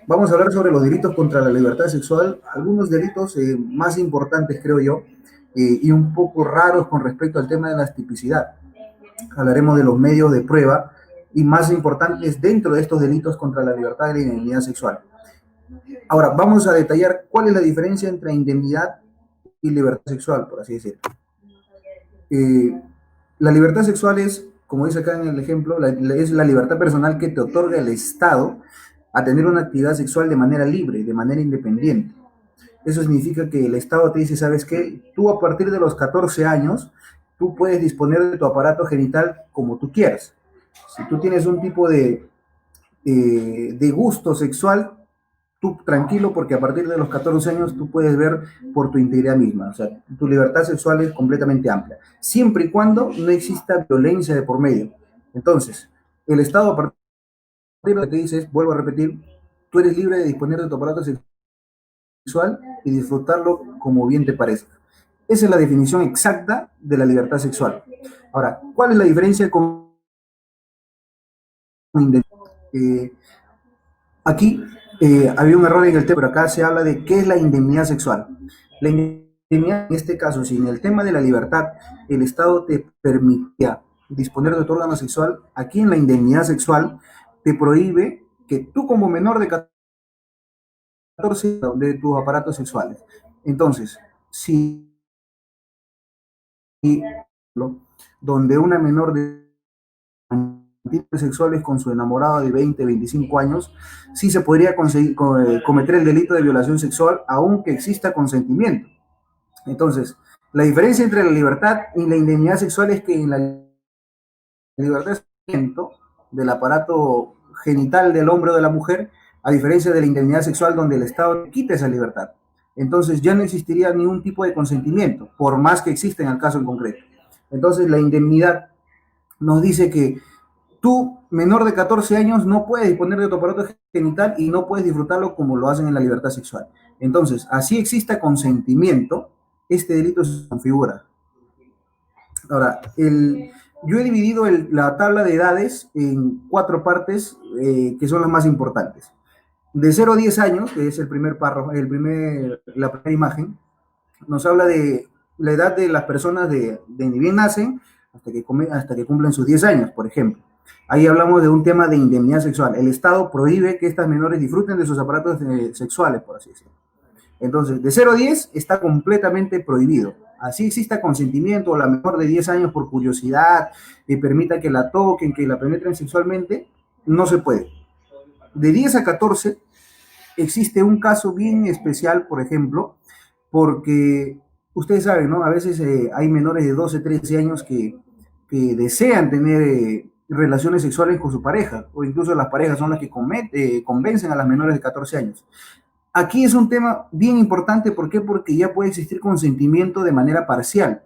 Vamos a hablar sobre los delitos contra la libertad sexual, algunos delitos más importantes, creo yo, y un poco raros con respecto al tema de la tipicidad. Hablaremos de los medios de prueba y más importantes dentro de estos delitos contra la libertad y la indemnidad sexual. Ahora, vamos a detallar cuál es la diferencia entre indemnidad y libertad sexual, por así decirlo. Eh, la libertad sexual es, como dice acá en el ejemplo, es la libertad personal que te otorga el Estado a tener una actividad sexual de manera libre, de manera independiente. Eso significa que el Estado te dice, ¿sabes qué? Tú a partir de los 14 años, tú puedes disponer de tu aparato genital como tú quieras. Si tú tienes un tipo de gusto sexual, tú tranquilo porque a partir de los 14 años tú puedes ver por tu integridad misma. O sea, tu libertad sexual es completamente amplia, siempre y cuando no exista violencia de por medio. Entonces, el Estado a partir de lo que te dice es, vuelvo a repetir, tú eres libre de disponer de tu aparato sexual y disfrutarlo como bien te parezca. Esa es la definición exacta de la libertad sexual. Ahora, ¿cuál es la diferencia con eh, aquí había un error en el tema, pero acá se habla de qué es la indemnidad sexual. La indemnidad, en este caso, si en el tema de la libertad el Estado te permitía disponer de tu órgano sexual, aquí en la indemnidad sexual te prohíbe que tú como menor de 14 de tus aparatos sexuales. Entonces, si donde una menor de sexuales con su enamorado de 20, 25 años, sí se podría cometer el delito de violación sexual aunque exista consentimiento. Entonces, la diferencia entre la libertad y la indemnidad sexual es que en la libertad del aparato genital del hombre o de la mujer, a diferencia de la indemnidad sexual donde el Estado quita esa libertad. Entonces ya no existiría ningún tipo de consentimiento, por más que exista en el caso en concreto. Entonces la indemnidad nos dice que tú, menor de 14 años, no puedes disponer de tu aparato genital y no puedes disfrutarlo como lo hacen en la libertad sexual. Entonces, así exista consentimiento, este delito se configura. Ahora, yo he dividido la tabla de edades en cuatro partes que son las más importantes. De 0 a 10 años, que es el primer párrafo, la primera imagen, nos habla de la edad de las personas de ni bien nacen hasta que cumplen sus 10 años, por ejemplo. Ahí hablamos de un tema de indemnidad sexual. El Estado prohíbe que estas menores disfruten de sus aparatos sexuales, por así decirlo. Entonces, de 0 a 10 está completamente prohibido. Así exista consentimiento o la menor de 10 años por curiosidad, le permita que la toquen, que la penetren sexualmente, no se puede. De 10 a 14 existe un caso bien especial, por ejemplo, porque ustedes saben, ¿no? A veces hay menores de 12, 13 años que desean tener relaciones sexuales con su pareja, o incluso las parejas son las que convencen a las menores de 14 años. Aquí es un tema bien importante, ¿por qué? Porque ya puede existir consentimiento de manera parcial.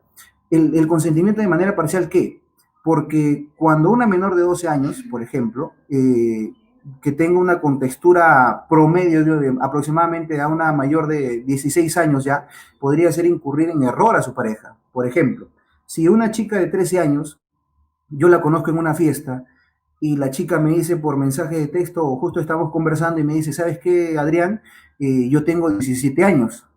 El consentimiento de manera parcial, ¿qué? Porque cuando una menor de 12 años, por ejemplo, que tenga una contextura promedio de aproximadamente a una mayor de 16 años ya, podría ser incurrir en error a su pareja. Por ejemplo, si una chica de 13 años, yo la conozco en una fiesta, y la chica me dice por mensaje de texto, o justo estamos conversando y me dice, ¿sabes qué, Adrián? Yo tengo 17 años.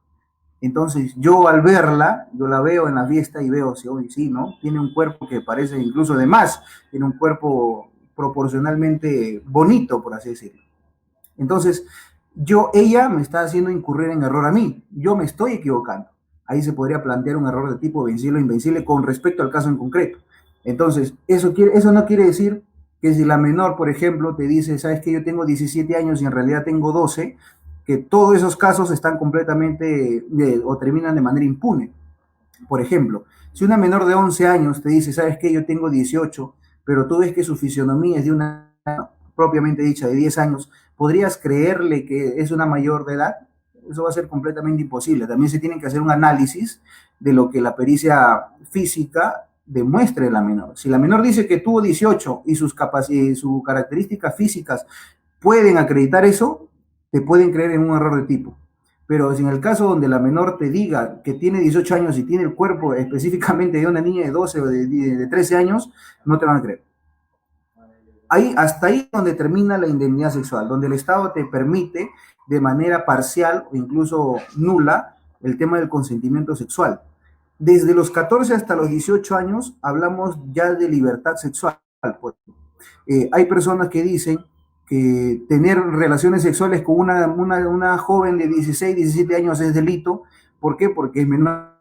Entonces, yo al verla, yo la veo en la fiesta y veo, sí, hoy sí, ¿no? Tiene un cuerpo que parece incluso de más, tiene un cuerpo proporcionalmente bonito, por así decirlo. Entonces, ella me está haciendo incurrir en error a mí, yo me estoy equivocando. Ahí se podría plantear un error de tipo vencible o invencible con respecto al caso en concreto. Entonces, eso no quiere decir que si la menor, por ejemplo, te dice, sabes que yo tengo 17 años y en realidad tengo 12, que todos esos casos están completamente o terminan de manera impune. Por ejemplo, si una menor de 11 años te dice, sabes que yo tengo 18, pero tú ves que su fisionomía es de una propiamente dicha de 10 años, ¿podrías creerle que es una mayor de edad? Eso va a ser completamente imposible. También se tiene que hacer un análisis de lo que la pericia física demuestre de la menor. Si la menor dice que tuvo 18 y sus características físicas pueden acreditar eso, te pueden creer en un error de tipo. Pero si en el caso donde la menor te diga que tiene 18 años y tiene el cuerpo específicamente de una niña de 12 o de 13 años, no te van a creer. Ahí, hasta ahí donde termina la indemnidad sexual, donde el Estado te permite de manera parcial o incluso nula el tema del consentimiento sexual. Desde los 14 hasta los 18 años hablamos ya de libertad sexual. Pues. Hay personas que dicen que tener relaciones sexuales con una joven de 16, 17 años es delito. ¿Por qué? Porque es menor.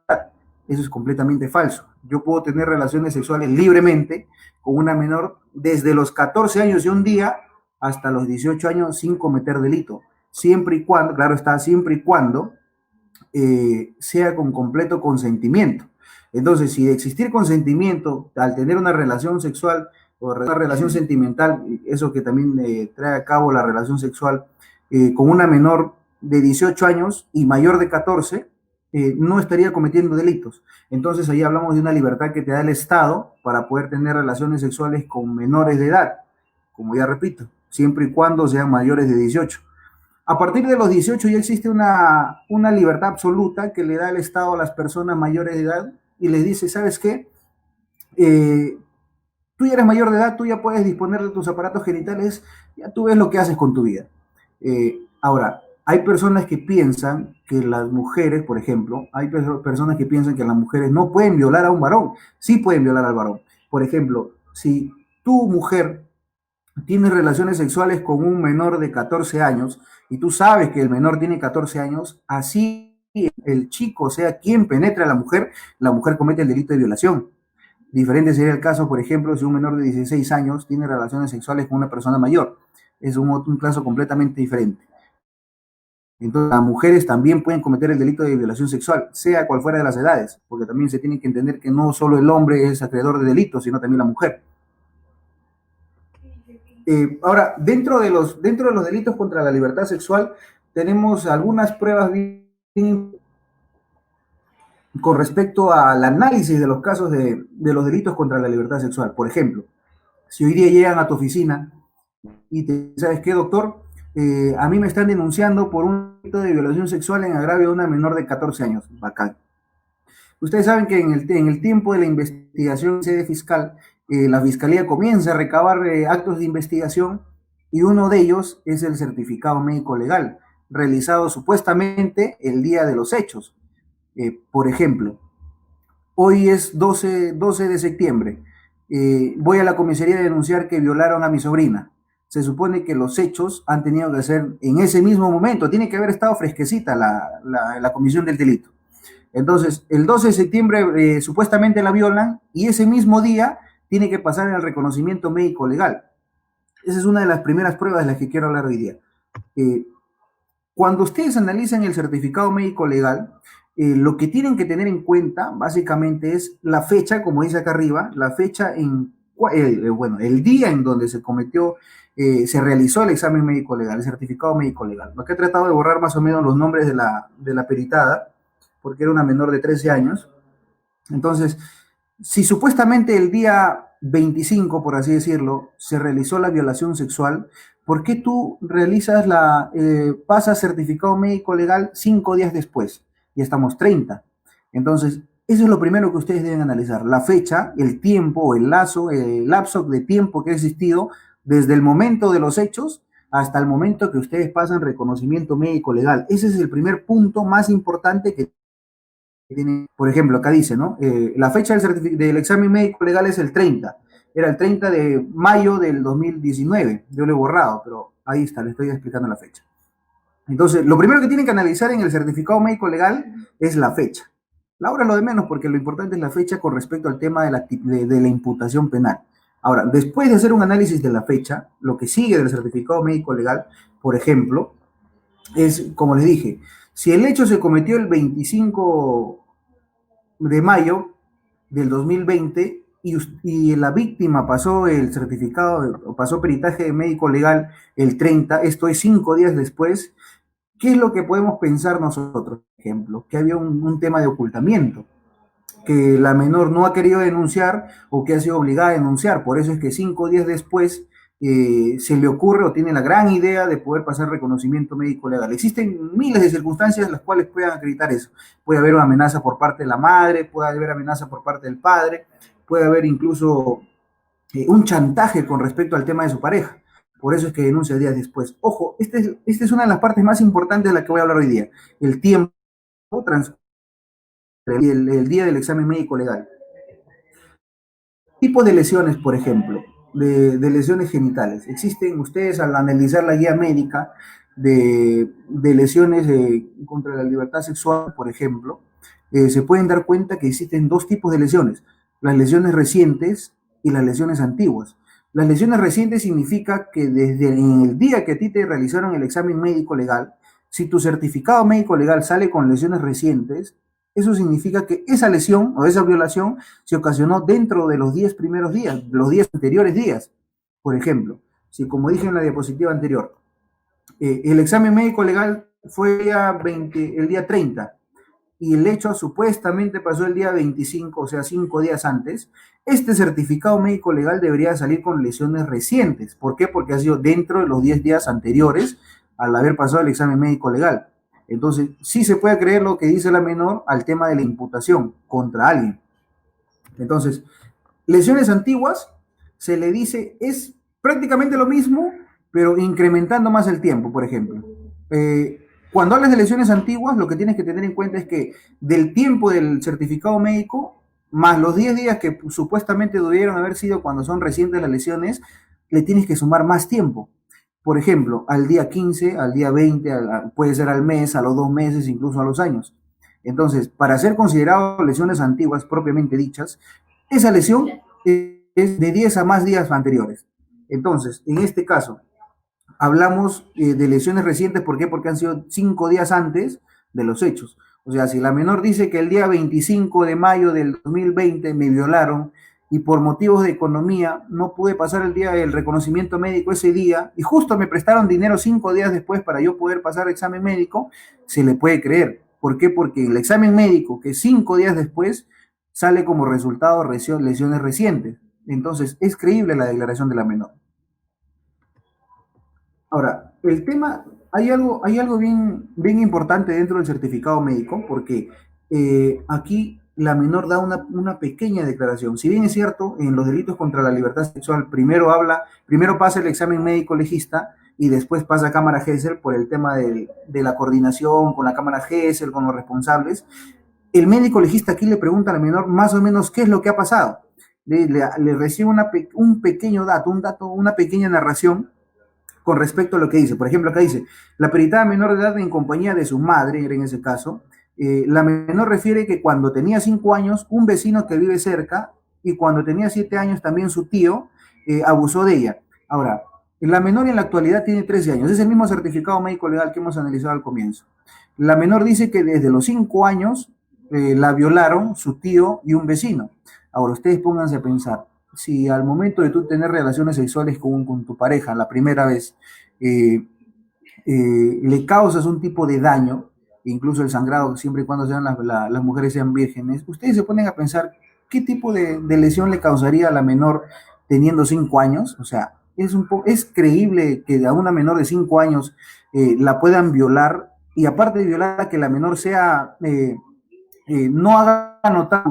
Eso es completamente falso. Yo puedo tener relaciones sexuales libremente con una menor desde los 14 años y un día hasta los 18 años sin cometer delito. Siempre y cuando, claro está, siempre y cuando sea con completo consentimiento. Entonces, si de existir consentimiento al tener una relación sexual o una relación sentimental, eso que también trae a cabo la relación sexual con una menor de 18 años y mayor de 14, no estaría cometiendo delitos. Entonces ahí hablamos de una libertad que te da el Estado para poder tener relaciones sexuales con menores de edad, como ya repito, siempre y cuando sean mayores de 18. A partir de los 18 ya existe una libertad absoluta que le da el Estado a las personas mayores de edad y les dice, ¿sabes qué? Eh, Tú ya eres mayor de edad, tú ya puedes disponer de tus aparatos genitales, ya tú ves lo que haces con tu vida. Ahora, hay personas que piensan que las mujeres, por ejemplo, hay personas que piensan que las mujeres no pueden violar a un varón, sí pueden violar al varón. Por ejemplo, si tu mujer tiene relaciones sexuales con un menor de 14 años y tú sabes que el menor tiene 14 años, así el chico sea quien penetra a la mujer comete el delito de violación. Diferente sería el caso, por ejemplo, si un menor de 16 años tiene relaciones sexuales con una persona mayor. Es un caso completamente diferente. Entonces, las mujeres también pueden cometer el delito de violación sexual, sea cual fuera de las edades, porque también se tiene que entender que no solo el hombre es acreedor de delitos, sino también la mujer. Ahora, dentro de los delitos contra la libertad sexual, tenemos algunas pruebas con respecto al análisis de los casos de los delitos contra la libertad sexual. Por ejemplo, si hoy día llegan a tu oficina y te ¿sabes qué, doctor? A mí me están denunciando por un delito de violación sexual en agravio de una menor de 14 años. Bacán. Ustedes saben que en el tiempo de la investigación sede fiscal, la fiscalía comienza a recabar actos de investigación y uno de ellos es el certificado médico legal, realizado supuestamente el día de los hechos. Por ejemplo, hoy es 12 de septiembre. Voy a la comisaría a denunciar que violaron a mi sobrina. Se supone que los hechos han tenido que ser en ese mismo momento. Tiene que haber estado fresquecita la comisión del delito. Entonces, el 12 de septiembre supuestamente la violan y ese mismo día tiene que pasar el reconocimiento médico legal. Esa es una de las primeras pruebas de las que quiero hablar hoy día. Eh, Cuando ustedes analizan el certificado médico legal, lo que tienen que tener en cuenta básicamente es la fecha, como dice acá arriba, la fecha bueno, el día en donde se cometió, se realizó el examen médico legal, el certificado médico legal. Acá he tratado de borrar más o menos los nombres de la peritada, porque era una menor de 13 años. Entonces, si supuestamente el día 25, por así decirlo, se realizó la violación sexual, ¿por qué tú pasas certificado médico legal 5 días después? Ya estamos 30. Entonces, eso es lo primero que ustedes deben analizar, la fecha, el tiempo, el lapso de tiempo que ha existido desde el momento de los hechos hasta el momento que ustedes pasan reconocimiento médico legal. Ese es el primer punto más importante que tiene. Por ejemplo, acá dice, ¿no? La fecha del examen médico legal es el 30. Era el 30 de mayo del 2019. Yo lo he borrado, pero ahí está, le estoy explicando la fecha. Entonces, lo primero que tienen que analizar en el certificado médico legal es la fecha. La hora es lo de menos, porque lo importante es la fecha con respecto al tema de la imputación penal. Ahora, después de hacer un análisis de la fecha, lo que sigue del certificado médico legal, por ejemplo, es, como les dije, si el hecho se cometió el 25 de mayo del 2020 y la víctima pasó el certificado, o pasó peritaje médico legal el 30, esto es 5 días después, ¿qué es lo que podemos pensar nosotros? Por ejemplo, que había un tema de ocultamiento, que la menor no ha querido denunciar o que ha sido obligada a denunciar. Por eso es que 5 días después se le ocurre o tiene la gran idea de poder pasar reconocimiento médico legal. Existen miles de circunstancias en las cuales puedan acreditar eso. Puede haber una amenaza por parte de la madre, puede haber amenaza por parte del padre, puede haber incluso un chantaje con respecto al tema de su pareja. Por eso es que denuncia días después. Ojo, esta es una de las partes más importantes de la que voy a hablar hoy día. El tiempo transcurre el día del examen médico legal. Tipos de lesiones, por ejemplo, de lesiones genitales. Existen ustedes al analizar la guía médica de lesiones contra la libertad sexual, por ejemplo, se pueden dar cuenta que existen dos tipos de lesiones, las lesiones recientes y las lesiones antiguas. Las lesiones recientes significa que desde el día que a ti te realizaron el examen médico legal, si tu certificado médico legal sale con lesiones recientes, eso significa que esa lesión o esa violación se ocasionó dentro de los 10 primeros días, los 10 anteriores días. Por ejemplo, si como dije en la diapositiva anterior, el examen médico legal fue el día 30 y el hecho supuestamente pasó el día 25, o sea, 5 días antes, este certificado médico legal debería salir con lesiones recientes. ¿Por qué? Porque ha sido dentro de los 10 días anteriores al haber pasado el examen médico legal. Entonces, sí se puede creer lo que dice la menor al tema de la imputación contra alguien. Entonces, lesiones antiguas se le dice es prácticamente lo mismo, pero incrementando más el tiempo, por ejemplo. Cuando hablas de lesiones antiguas, lo que tienes que tener en cuenta es que del tiempo del certificado médico, más los 10 días que supuestamente debieron haber sido cuando son recientes las lesiones, le tienes que sumar más tiempo. Por ejemplo, al día 15, al día 20, puede ser al mes, a los 2 meses, incluso a los años. Entonces, para ser considerado lesiones antiguas propiamente dichas, esa lesión es de 10 a más días anteriores. Entonces, en este caso, hablamos de lesiones recientes, ¿por qué? Porque han sido 5 días antes de los hechos. O sea, si la menor dice que el día 25 de mayo del 2020 me violaron y por motivos de economía no pude pasar el día del reconocimiento médico ese día y justo me prestaron dinero 5 días después para yo poder pasar el examen médico, se le puede creer. ¿Por qué? Porque el examen médico que 5 días después sale como resultado lesiones recientes. Entonces, es creíble la declaración de la menor. Ahora, el tema, hay algo bien, bien importante dentro del certificado médico, porque aquí la menor da una pequeña declaración. Si bien es cierto, en los delitos contra la libertad sexual, primero pasa el examen médico legista y después pasa a Cámara Gesell por el tema de la coordinación con la Cámara Gesell, con los responsables. El médico legista aquí le pregunta a la menor más o menos qué es lo que ha pasado. Le recibe un pequeño dato, una pequeña narración con respecto a lo que dice. Por ejemplo, acá dice, la peritada menor de edad en compañía de su madre, era en ese caso, la menor refiere que cuando tenía 5 años, un vecino que vive cerca, y cuando tenía 7 años también su tío abusó de ella. Ahora, la menor en la actualidad tiene 13 años, es el mismo certificado médico legal que hemos analizado al comienzo. La menor dice que desde los 5 años la violaron su tío y un vecino. Ahora, ustedes pónganse a pensar, si al momento de tú tener relaciones sexuales con tu pareja la primera vez, eh, le causas un tipo de daño, incluso el sangrado, siempre y cuando sean las mujeres sean vírgenes, ustedes se ponen a pensar qué tipo de lesión le causaría a la menor teniendo 5 años. O sea, es creíble que a una menor de 5 años la puedan violar y aparte de violar, que la menor sea no haga notar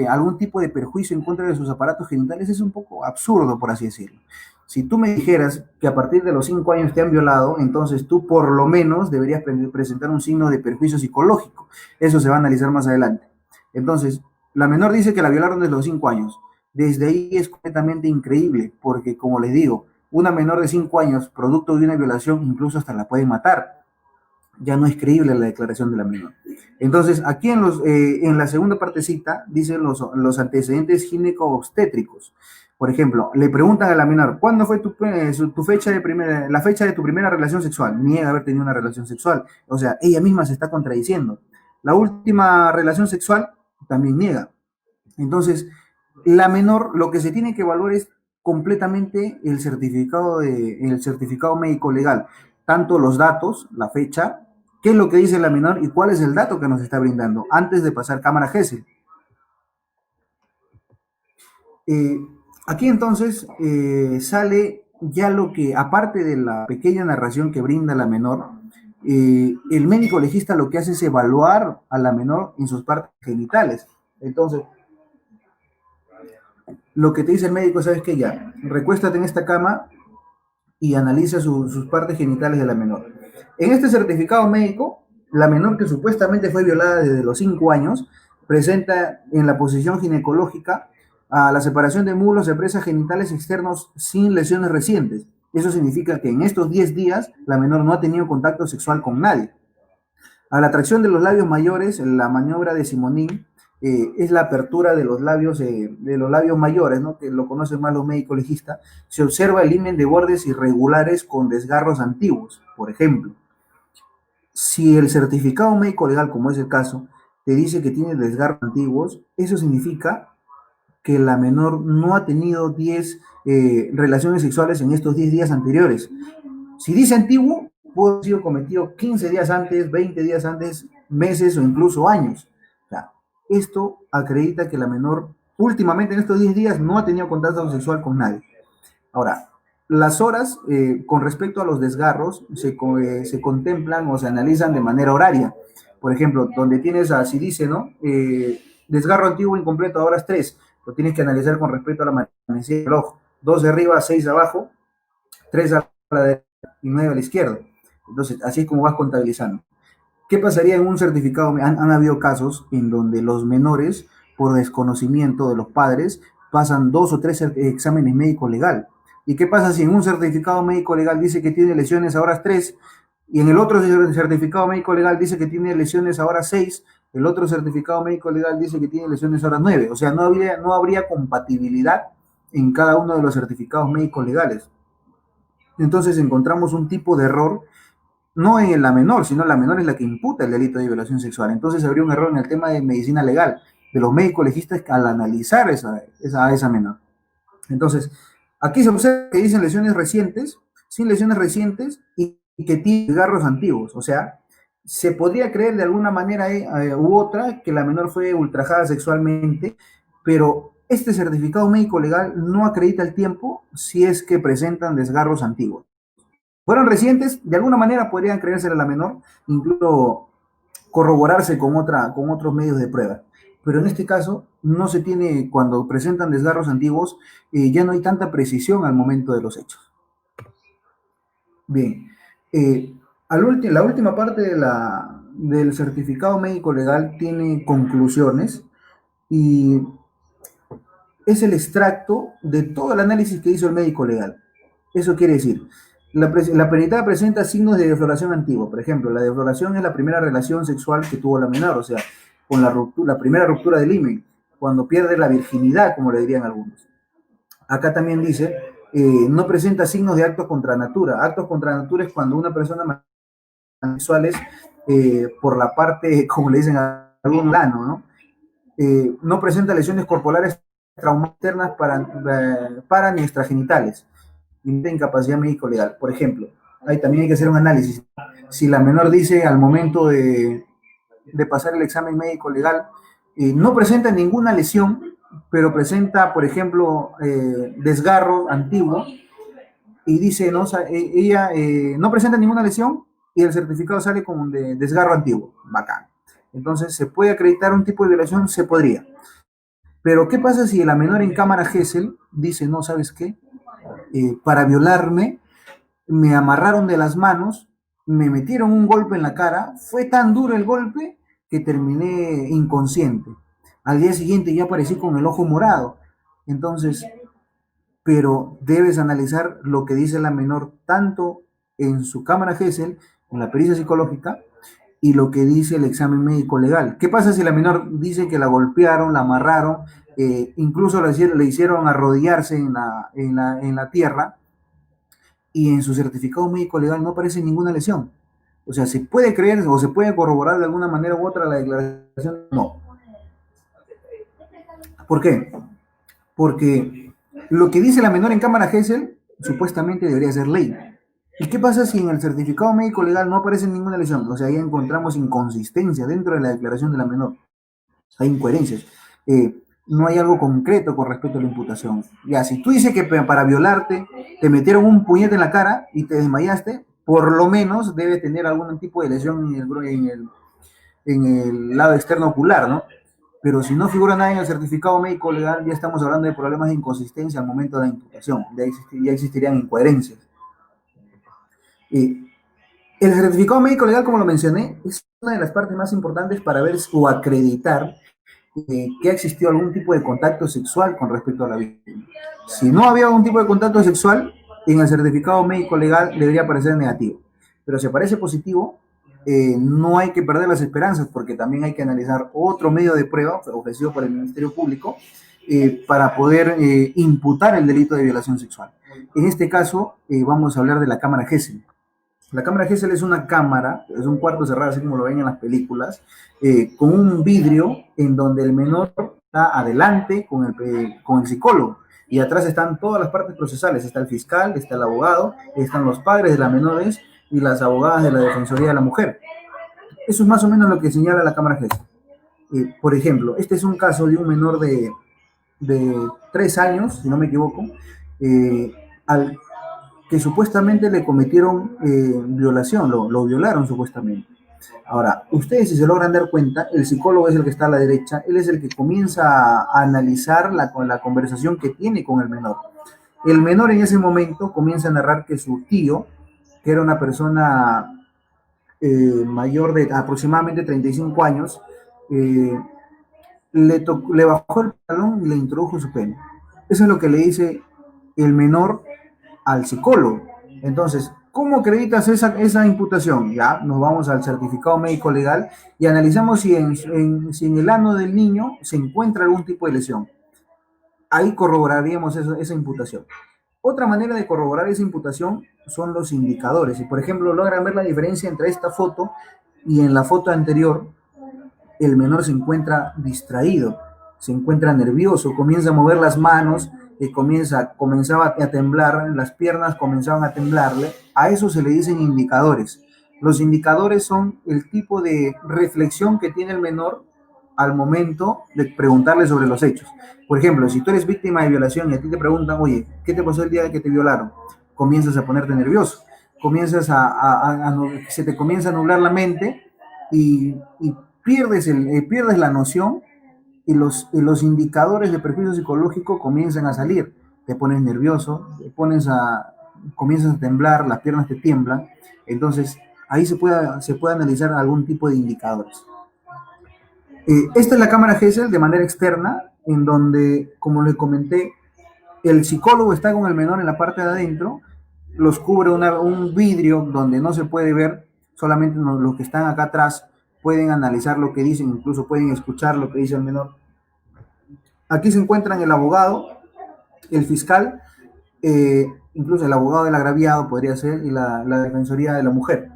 algún tipo de perjuicio en contra de sus aparatos genitales es un poco absurdo, por así decirlo. Si tú me dijeras que a partir de los 5 años te han violado, entonces tú por lo menos deberías presentar un signo de perjuicio psicológico. Eso se va a analizar más adelante. Entonces, la menor dice que la violaron desde los 5 años. Desde ahí es completamente increíble, porque como les digo, una menor de 5 años, producto de una violación, incluso hasta la pueden matar. Ya no es creíble la declaración de la menor. Entonces, aquí en la segunda partecita dicen los antecedentes gineco-obstétricos. Por ejemplo, le preguntan a la menor, ¿cuándo fue tu fecha la fecha de tu primera relación sexual? Niega haber tenido una relación sexual. O sea, ella misma se está contradiciendo. La última relación sexual también niega. Entonces, la menor, lo que se tiene que evaluar es completamente el certificado médico legal, tanto los datos, la fecha, qué es lo que dice la menor y cuál es el dato que nos está brindando antes de pasar cámara GESEL. Eh, Aquí entonces sale ya lo que, aparte de la pequeña narración que brinda la menor, el médico legista lo que hace es evaluar a la menor en sus partes genitales. Entonces, Lo que te dice el médico, ¿sabes qué? Ya, recuéstate en esta cama y analiza sus partes genitales de la menor. En este certificado médico, la menor que supuestamente fue violada desde los 5 años presenta en la posición ginecológica a la separación de muslos de presas genitales externos sin lesiones recientes. Eso significa que en estos 10 días la menor no ha tenido contacto sexual con nadie. A la tracción de los labios mayores, la maniobra de Simonin es la apertura de los labios mayores, ¿no? Que lo conocen más los médicos legistas. Se observa el himen de bordes irregulares con desgarros antiguos. Por ejemplo, si el certificado médico legal, como es el caso, te dice que tiene desgarros antiguos, eso significa que la menor no ha tenido 10 relaciones sexuales en estos 10 días anteriores. Si dice antiguo, pudo haber sido cometido 15 días antes, 20 días antes, meses o incluso años. O sea, esto acredita que la menor últimamente en estos 10 días no ha tenido contacto sexual con nadie. Ahora, las horas con respecto a los desgarros se contemplan o se analizan de manera horaria. Por ejemplo, donde tienes así dice, ¿no? Desgarro antiguo incompleto a horas 3, lo tienes que analizar con respecto a la manecilla del reloj. 2 de arriba, 6 de abajo, 3 a la derecha y 9 a la izquierda. Entonces, así es como vas contabilizando. ¿Qué pasaría en un certificado? Han habido casos en donde los menores, por desconocimiento de los padres, pasan 2 o 3 exámenes médicos legal. ¿Y qué pasa si en un certificado médico legal dice que tiene lesiones a horas 3 y en el otro certificado médico legal dice que tiene lesiones a horas 6, el otro certificado médico legal dice que tiene lesiones a horas 9? O sea, no habría compatibilidad en cada uno de los certificados médicos legales. Entonces encontramos un tipo de error no en la menor, sino la menor es la que imputa el delito de violación sexual. Entonces habría un error en el tema de medicina legal de los médicos legistas al analizar esa menor. Entonces, aquí se observa que dicen lesiones recientes, sin lesiones recientes y que tiene desgarros antiguos. O sea, se podría creer de alguna manera u otra que la menor fue ultrajada sexualmente, pero este certificado médico legal no acredita el tiempo si es que presentan desgarros antiguos. Fueron recientes, de alguna manera podrían creérsela la menor, incluso corroborarse con otros medios de prueba. Pero en este caso no se tiene, cuando presentan desgarros antiguos, ya no hay tanta precisión al momento de los hechos. Bien, la última parte del certificado médico legal tiene conclusiones y es el extracto de todo el análisis que hizo el médico legal. Eso quiere decir, la peritada presenta signos de defloración antigua. Por ejemplo, la defloración es la primera relación sexual que tuvo la menor, o sea, con la primera ruptura del himen, cuando pierde la virginidad, como le dirían algunos. Acá también dice, no presenta signos de actos contra natura. Actos contra natura es cuando una persona sexuales por la parte, como le dicen a algún plano, ¿no? No presenta lesiones corporales traumas para ni extragenitales, ni de incapacidad médico legal. Por ejemplo, ahí también hay que hacer un análisis. Si la menor dice al momento de pasar el examen médico legal, no presenta ninguna lesión, pero presenta, por ejemplo, desgarro antiguo, y dice, no, ella no presenta ninguna lesión y el certificado sale como de desgarro antiguo. Bacán. Entonces, ¿se puede acreditar un tipo de violación? Se podría. Pero, ¿qué pasa si la menor en cámara Gesell dice, no, ¿sabes qué? Para violarme, me amarraron de las manos, me metieron un golpe en la cara, fue tan duro el golpe que terminé inconsciente. Al día siguiente ya aparecí con el ojo morado. Entonces, pero debes analizar lo que dice la menor tanto en su cámara Gesell, en la pericia psicológica, y lo que dice el examen médico legal. ¿Qué pasa si la menor dice que la golpearon, la amarraron, incluso le hicieron arrodillarse en la tierra y en su certificado médico legal no aparece ninguna lesión? O sea, ¿se puede creer o se puede corroborar de alguna manera u otra la declaración? No. ¿Por qué? Porque lo que dice la menor en cámara Gesell supuestamente debería ser ley. ¿Y qué pasa si en el certificado médico legal no aparece ninguna lesión? O sea, ahí encontramos inconsistencia dentro de la declaración de la menor. Hay incoherencias. No hay algo concreto con respecto a la imputación. Ya, si tú dices que para violarte te metieron un puñete en la cara y te desmayaste, por lo menos debe tener algún tipo de lesión en el lado externo ocular, ¿no? Pero si no figura nada en el certificado médico legal, ya estamos hablando de problemas de inconsistencia al momento de la imputación, ya existirían incoherencias. Y el certificado médico legal, como lo mencioné, es una de las partes más importantes para ver o acreditar que ha existido algún tipo de contacto sexual con respecto a la víctima. Si no había algún tipo de contacto sexual, en el certificado médico legal debería aparecer negativo. Pero si aparece positivo, no hay que perder las esperanzas porque también hay que analizar otro medio de prueba ofrecido por el Ministerio Público para poder imputar el delito de violación sexual. En este caso, vamos a hablar de la cámara Gesell. La cámara Gesell es una cámara, es un cuarto cerrado, así como lo ven en las películas, con un vidrio en donde el menor está adelante con el psicólogo y atrás están todas las partes procesales, está el fiscal, está el abogado, están los padres de las menores y las abogadas de la Defensoría de la Mujer. Eso es más o menos lo que señala la cámara Gesell. Por ejemplo, este es un caso de un menor de 3 años, si no me equivoco, al que supuestamente le cometieron violación, lo violaron supuestamente. Ahora, ustedes si se logran dar cuenta, el psicólogo es el que está a la derecha, él es el que comienza a analizar la conversación que tiene con el menor. El menor en ese momento comienza a narrar que su tío, que era una persona mayor de aproximadamente 35 años, eh, le bajó el pantalón y le introdujo su pene. Eso es lo que le dice el menor al psicólogo. Entonces, ¿cómo acreditas esa imputación? Ya nos vamos al certificado médico legal y analizamos si en el ano del niño se encuentra algún tipo de lesión. Ahí corroboraríamos esa imputación. Otra manera de corroborar esa imputación son los indicadores. Si, por ejemplo, logran ver la diferencia entre esta foto y en la foto anterior, el menor se encuentra distraído, se encuentra nervioso, comienza a mover las manos, comenzaba a temblar, las piernas comenzaban a temblarle. A eso se le dicen indicadores. Los indicadores son el tipo de reflexión que tiene el menor al momento de preguntarle sobre los hechos. Por ejemplo, si tú eres víctima de violación y a ti te preguntan, oye, ¿qué te pasó el día que te violaron? Comienzas a ponerte nervioso, se te comienza a nublar la mente y pierdes la noción y los indicadores de perfil psicológico comienzan a salir. Te pones nervioso, comienzas a temblar, las piernas te tiemblan. Entonces, ahí se puede analizar algún tipo de indicadores. Esta es la cámara Gesell de manera externa, en donde, como les comenté, el psicólogo está con el menor en la parte de adentro, los cubre un vidrio donde no se puede ver, solamente los que están acá atrás pueden analizar lo que dicen, incluso pueden escuchar lo que dice el menor. Aquí se encuentran el abogado, el fiscal, incluso el abogado del agraviado podría ser, y la Defensoría de la Mujer.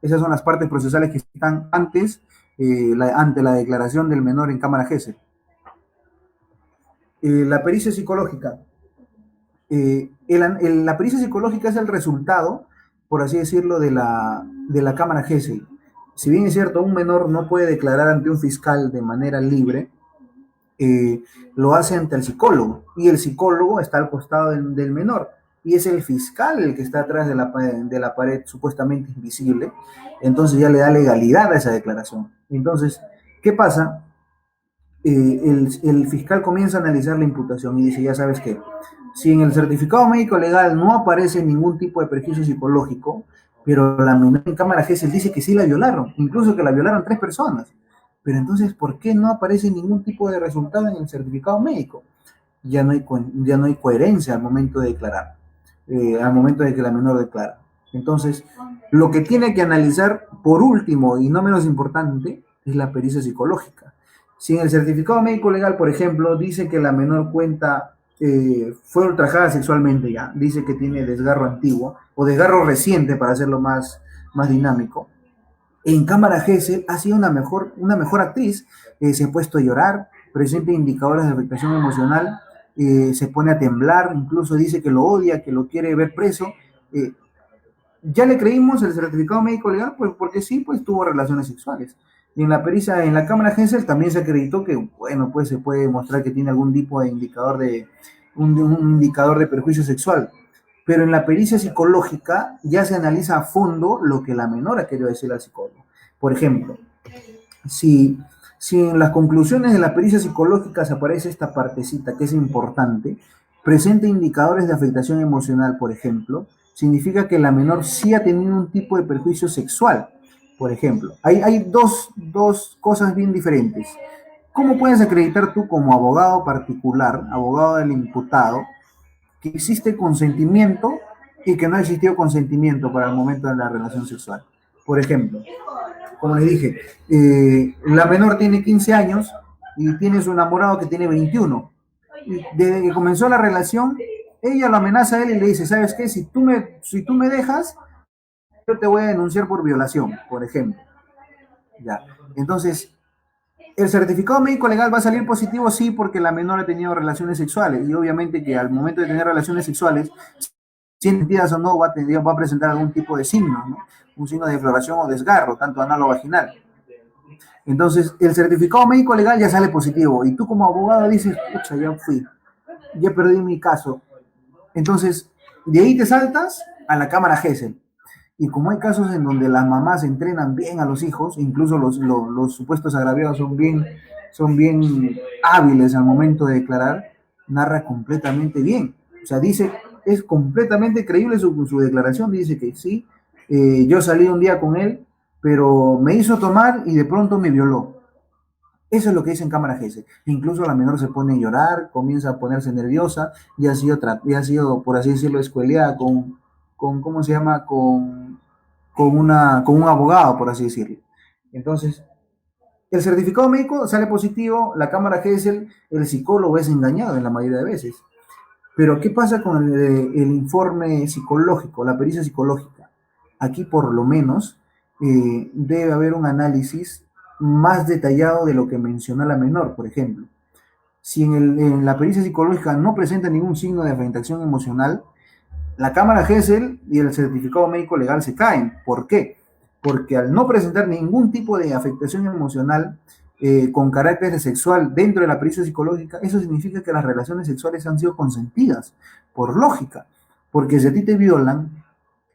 Esas son las partes procesales que están ante la declaración del menor en cámara Gesell. La pericia psicológica. La pericia psicológica es el resultado, por así decirlo, de la cámara Gesell. Si bien es cierto, un menor no puede declarar ante un fiscal de manera libre, lo hace ante el psicólogo, y el psicólogo está al costado del menor, y es el fiscal el que está atrás de la pared supuestamente invisible. Entonces ya le da legalidad a esa declaración. Entonces, ¿qué pasa? El fiscal comienza a analizar la imputación y dice, ya sabes qué, si en el certificado médico legal no aparece ningún tipo de perjuicio psicológico, pero la menor en cámara Gesell dice que sí la violaron, incluso que la violaron 3 personas. Pero entonces, ¿por qué no aparece ningún tipo de resultado en el certificado médico? Ya no hay coherencia al momento de declarar, al momento de que la menor declara. Entonces, lo que tiene que analizar, por último y no menos importante, es la pericia psicológica. Si en el certificado médico legal, por ejemplo, dice que la menor fue ultrajada sexualmente, ya dice que tiene desgarro antiguo o desgarro reciente, para hacerlo más dinámico, en cámara Gesell ha sido una mejor actriz, se ha puesto a llorar, presenta indicadores de afectación emocional, se pone a temblar, incluso dice que lo odia, que lo quiere ver preso. Ya le creímos el certificado médico legal, pues porque sí, pues tuvo relaciones sexuales. Y en la pericia, en la cámara Gesell también se acreditó que, bueno, pues se puede demostrar que tiene algún tipo de un indicador de perjuicio sexual. Pero en la pericia psicológica ya se analiza a fondo lo que la menor ha querido decir al psicólogo. Por ejemplo, si Si en las conclusiones de las pericias psicológicas aparece esta partecita que es importante, presenta indicadores de afectación emocional, por ejemplo, significa que la menor sí ha tenido un tipo de perjuicio sexual, por ejemplo. Hay dos cosas bien diferentes. ¿Cómo puedes acreditar tú como abogado particular, abogado del imputado, que existe consentimiento y que no existió consentimiento para el momento de la relación sexual? Por ejemplo, como les dije, la menor tiene 15 años y tiene su enamorado que tiene 21. Y desde que comenzó la relación, ella lo amenaza a él y le dice, ¿sabes qué? Si tú me dejas, yo te voy a denunciar por violación, por ejemplo. Ya. Entonces, ¿el certificado médico legal va a salir positivo? Sí, porque la menor ha tenido relaciones sexuales. Y obviamente que al momento de tener relaciones sexuales, sentidas o no, va a presentar algún tipo de signo, ¿no? Un signo de floración o desgarro, tanto anal o vaginal. Entonces, el certificado médico legal ya sale positivo. Y tú como abogado dices, pucha, ya fui, ya perdí mi caso. Entonces, de ahí te saltas a la cámara Gesell. Y como hay casos en donde las mamás entrenan bien a los hijos, incluso los supuestos agraviados son bien hábiles al momento de declarar, narra completamente bien. O sea, dice, es completamente creíble su declaración, dice que sí, yo salí un día con él, pero me hizo tomar y de pronto me violó. Eso es lo que dice en cámara GS. Incluso la menor se pone a llorar, comienza a ponerse nerviosa, ya ha sido, por así decirlo, escueleada con ¿cómo se llama? Con un abogado, por así decirlo. Entonces, el certificado médico sale positivo, la cámara GESEL, el psicólogo es engañado en la mayoría de veces. Pero, ¿qué pasa con el informe psicológico, la pericia psicológica? Aquí, por lo menos, debe haber un análisis más detallado de lo que menciona la menor, por ejemplo. Si en la pericia psicológica no presenta ningún signo de afectación emocional, la cámara GESEL y el certificado médico legal se caen. ¿Por qué? Porque al no presentar ningún tipo de afectación emocional con carácter sexual dentro de la pericia psicológica, eso significa que las relaciones sexuales han sido consentidas, por lógica. Porque si a ti te violan,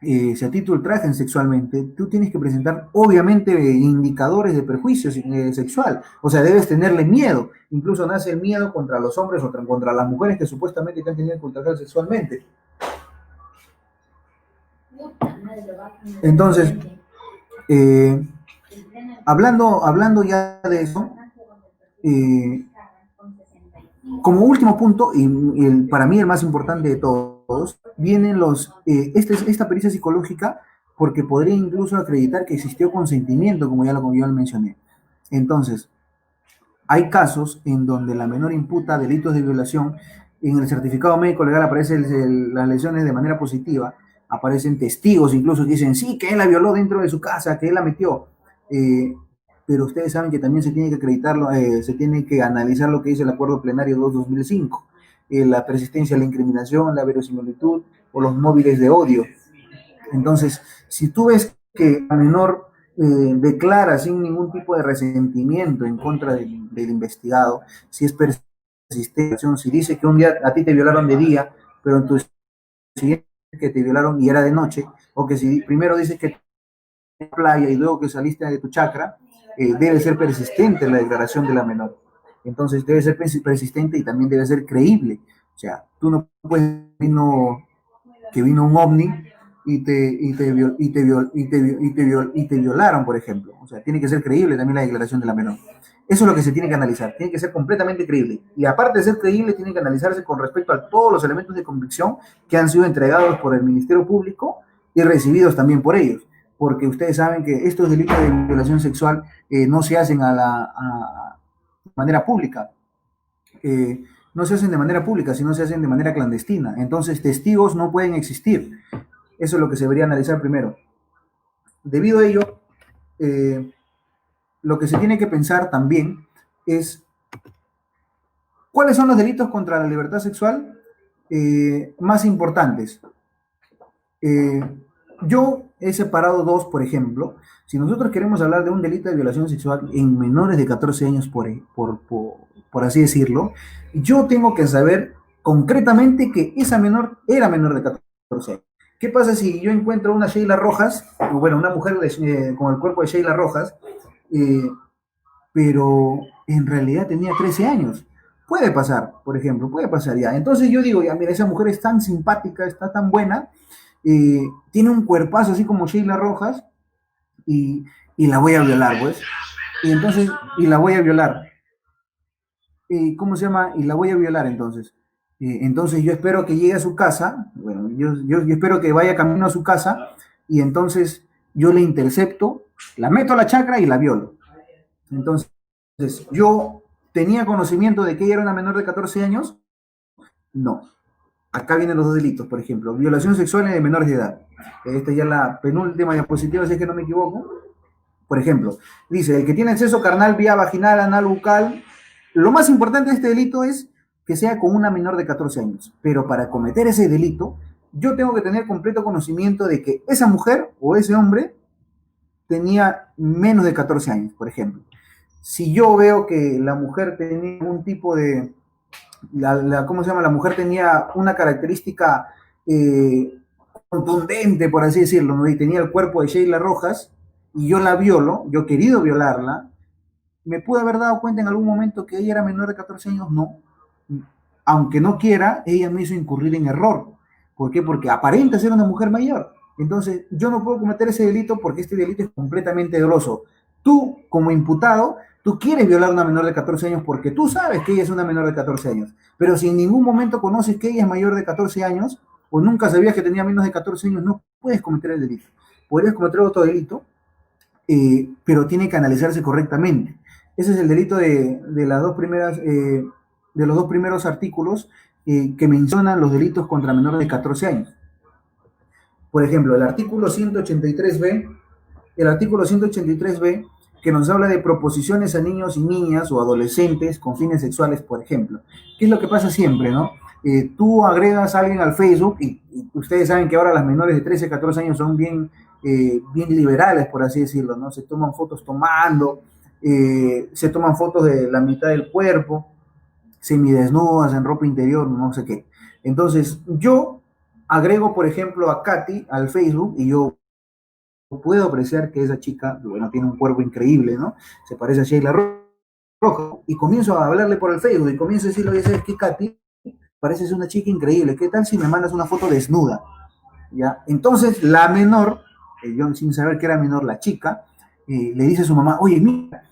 si a ti te ultrajan sexualmente, tú tienes que presentar obviamente indicadores de perjuicio sexual. O sea, debes tenerle miedo. Incluso nace el miedo contra los hombres o contra las mujeres que supuestamente te han tenido que ultrajar sexualmente. Entonces, eh, hablando ya de eso, eh, como último punto, y para mí el más importante de todos, vienen esta pericia psicológica porque podría incluso acreditar que existió consentimiento, como ya lo mencioné. Entonces, hay casos en donde la menor imputa delitos de violación, en el certificado médico legal aparecen las lesiones de manera positiva, aparecen testigos incluso que dicen, sí, que él la violó dentro de su casa, que él la metió. Eh, pero ustedes saben que también se tiene que acreditarlo, se tiene que analizar lo que dice el Acuerdo Plenario 2/2005, la persistencia, la incriminación, la verosimilitud o los móviles de odio. Entonces, si tú ves que la menor declara sin ningún tipo de resentimiento en contra del investigado, si es persistente, si dice que un día a ti te violaron de día, pero en tu siguiente que te violaron y era de noche, o que si primero dices que en la playa y luego que saliste de tu chakra, debe ser persistente la declaración de la menor. Entonces debe ser persistente y también debe ser creíble. O sea, tú no puedes que vino un ovni y te violaron, por ejemplo. O sea, tiene que ser creíble también la declaración de la menor. Eso es lo que se tiene que analizar, tiene que ser completamente creíble. Y aparte de ser creíble, tiene que analizarse con respecto a todos los elementos de convicción que han sido entregados por el Ministerio Público y recibidos también por ellos. Porque ustedes saben que estos delitos de violación sexual no se hacen de manera pública. No se hacen de manera pública, sino se hacen de manera clandestina. Entonces, testigos no pueden existir. Eso es lo que se debería analizar primero. Debido a ello, eh, lo que se tiene que pensar también es cuáles son los delitos contra la libertad sexual más importantes. Eh, yo he separado dos, por ejemplo. Si nosotros queremos hablar de un delito de violación sexual en menores de 14 años, por así decirlo, yo tengo que saber concretamente que esa menor era menor de 14 años. ¿Qué pasa si yo encuentro una Sheila Rojas, o bueno, una mujer con el cuerpo de Sheila Rojas, eh, pero en realidad tenía 13 años. Puede pasar, por ejemplo, puede pasar ya. Entonces yo digo, ya, mira, esa mujer es tan simpática, está tan buena, eh, tiene un cuerpazo así como Sheila Rojas, y, y la voy a violar, pues. Y entonces, y la voy a violar. ¿Cómo se llama? Y la voy a violar entonces. Entonces yo espero que llegue a su casa, bueno, yo espero que vaya camino a su casa, y entonces yo le intercepto, la meto a la chacra y la violo. Entonces, yo tenía conocimiento de que ella era una menor de 14 años, no. Acá vienen los dos delitos, por ejemplo, violación sexual de menores de edad. Esta ya es la penúltima diapositiva, si es que no me equivoco. Por ejemplo, dice, el que tiene acceso carnal vía vaginal, anal, bucal. Lo más importante de este delito es que sea con una menor de 14 años. Pero para cometer ese delito, yo tengo que tener completo conocimiento de que esa mujer o ese hombre tenía menos de 14 años, por ejemplo. Si yo veo que la mujer tenía un tipo de, ¿cómo se llama? La mujer tenía una característica contundente, por así decirlo, ¿no? Y tenía el cuerpo de Sheila Rojas, y yo la violo, yo he querido violarla, ¿me pude haber dado cuenta en algún momento que ella era menor de 14 años? No. Aunque no quiera, ella me hizo incurrir en error. ¿Por qué? Porque aparenta ser una mujer mayor. Entonces, yo no puedo cometer ese delito porque este delito es completamente doloso. Tú, como imputado, tú quieres violar a una menor de 14 años porque tú sabes que ella es una menor de 14 años. Pero si en ningún momento conoces que ella es mayor de 14 años o nunca sabías que tenía menos de 14 años, no puedes cometer el delito. Podrías cometer otro delito, pero tiene que analizarse correctamente. Ese es el delito de las dos primeras, de los dos primeros artículos que mencionan los delitos contra menores de 14 años. Por ejemplo, el artículo 183b, el artículo 183b que nos habla de proposiciones a niños y niñas o adolescentes con fines sexuales, por ejemplo. ¿Qué es lo que pasa siempre, no? Tú agregas a alguien al Facebook y ustedes saben que ahora las menores de 13, 14 años son bien liberales, por así decirlo, ¿no? Se toman fotos tomando, se toman fotos de la mitad del cuerpo, semidesnudas, en ropa interior, no sé qué. Entonces, yo agrego, por ejemplo, a Katy al Facebook y yo puedo apreciar que esa chica, bueno, tiene un cuerpo increíble, ¿no? Se parece a Sheila Rojo. Y comienzo a hablarle por el Facebook y comienzo a decirle, oye, ¿sabes qué, Katy? Pareces una chica increíble. ¿Qué tal si me mandas una foto desnuda? ¿Ya? Entonces, la menor, yo sin saber que era menor, la chica, le dice a su mamá, oye, mira,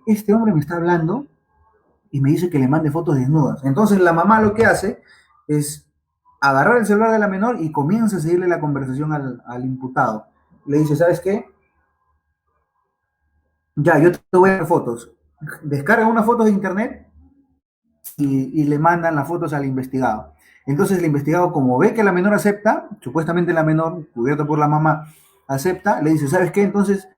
este hombre me está hablando y me dice que le mande fotos desnudas. Entonces, la mamá lo que hace es agarrar el celular de la menor y comienza a seguirle la conversación al imputado. Le dice, ¿sabes qué? Ya, yo te voy a dar fotos. Descarga unas fotos de internet y le mandan las fotos al investigado. Entonces el investigado, como ve que la menor acepta, supuestamente la menor, cubierta por la mamá, acepta, le dice, ¿sabes qué? Entonces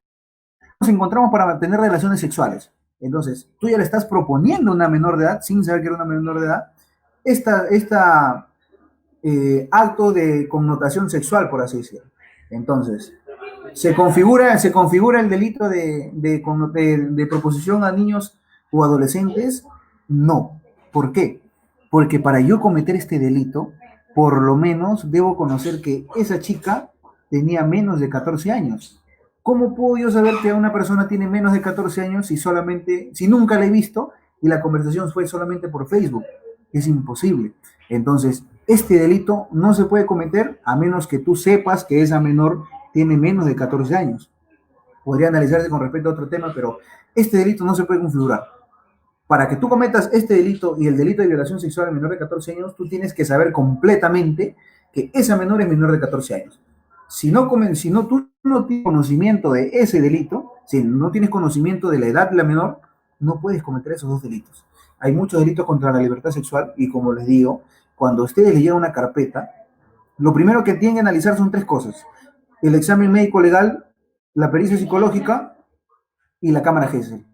nos encontramos para tener relaciones sexuales. Entonces, tú ya le estás proponiendo a una menor de edad, sin saber que era una menor de edad, esta acto de connotación sexual, por así decirlo. Entonces, se configura el delito de proposición a niños o adolescentes. No. ¿Por qué? Porque para yo cometer este delito, por lo menos debo conocer que esa chica tenía menos de 14 años. ¿Cómo puedo yo saber que una persona tiene menos de 14 años si nunca la he visto y la conversación fue solamente por Facebook? Es imposible. Entonces, este delito no se puede cometer a menos que tú sepas que esa menor tiene menos de 14 años. Podría analizarse con respecto a otro tema, pero este delito no se puede configurar. Para que tú cometas este delito y el delito de violación sexual a menor de 14 años, tú tienes que saber completamente que esa menor es menor de 14 años. Si no tú no tienes conocimiento de ese delito, si no tienes conocimiento de la edad de la menor, no puedes cometer esos dos delitos. Hay muchos delitos contra la libertad sexual y, como les digo, cuando a ustedes les llega una carpeta, lo primero que tienen que analizar son tres cosas: el examen médico legal, la pericia psicológica y la cámara Gesell.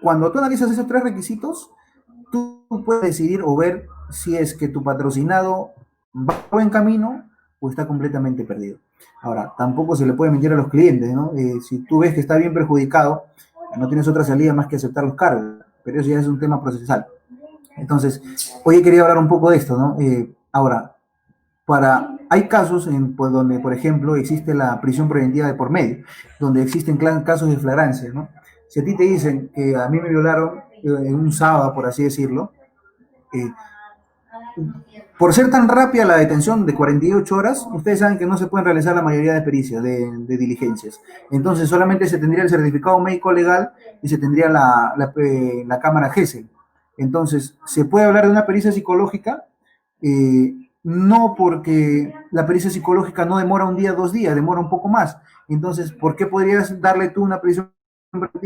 Cuando tú analizas esos tres requisitos, tú puedes decidir o ver si es que tu patrocinado va por buen camino o está completamente perdido. Ahora, tampoco se le puede mentir a los clientes, ¿no? Si tú ves que está bien perjudicado, no tienes otra salida más que aceptar los cargos, pero eso ya es un tema procesal. Entonces, hoy he querido hablar un poco de esto, ¿no? Ahora, hay casos pues, donde, por ejemplo, existe la prisión preventiva de por medio, donde existen casos de flagrancia, ¿no? Si a ti te dicen que a mí me violaron en un sábado, por así decirlo, eh, por ser tan rápida la detención de 48 horas, ustedes saben que no se pueden realizar la mayoría de pericias, de diligencias. Entonces solamente se tendría el certificado médico legal y se tendría la cámara GESEL. Entonces, se puede hablar de una pericia psicológica, no porque la pericia psicológica no demora un día, 2 días, demora un poco más. Entonces, ¿por qué podrías darle tú una pericia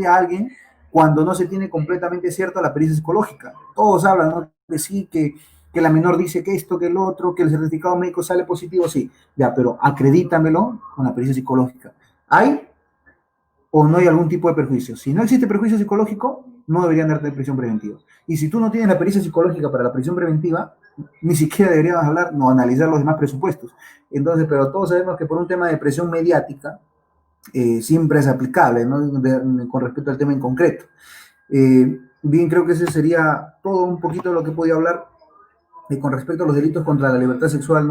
a alguien cuando no se tiene completamente cierta la pericia psicológica? Todos hablan, ¿no? Que sí, que la menor dice que esto, que el otro, que el certificado médico sale positivo, sí, ya, pero acredítamelo con la pericia psicológica. ¿Hay o no hay algún tipo de perjuicio? Si no existe perjuicio psicológico, no deberían darte prisión preventiva. Y si tú no tienes la pericia psicológica para la prisión preventiva, ni siquiera deberíamos hablar, no analizar los demás presupuestos. Entonces, pero todos sabemos que por un tema de presión mediática, siempre es aplicable, ¿no? Con respecto al tema en concreto. Bien, creo que ese sería todo un poquito de lo que podía hablar con respecto a los delitos contra la libertad sexual.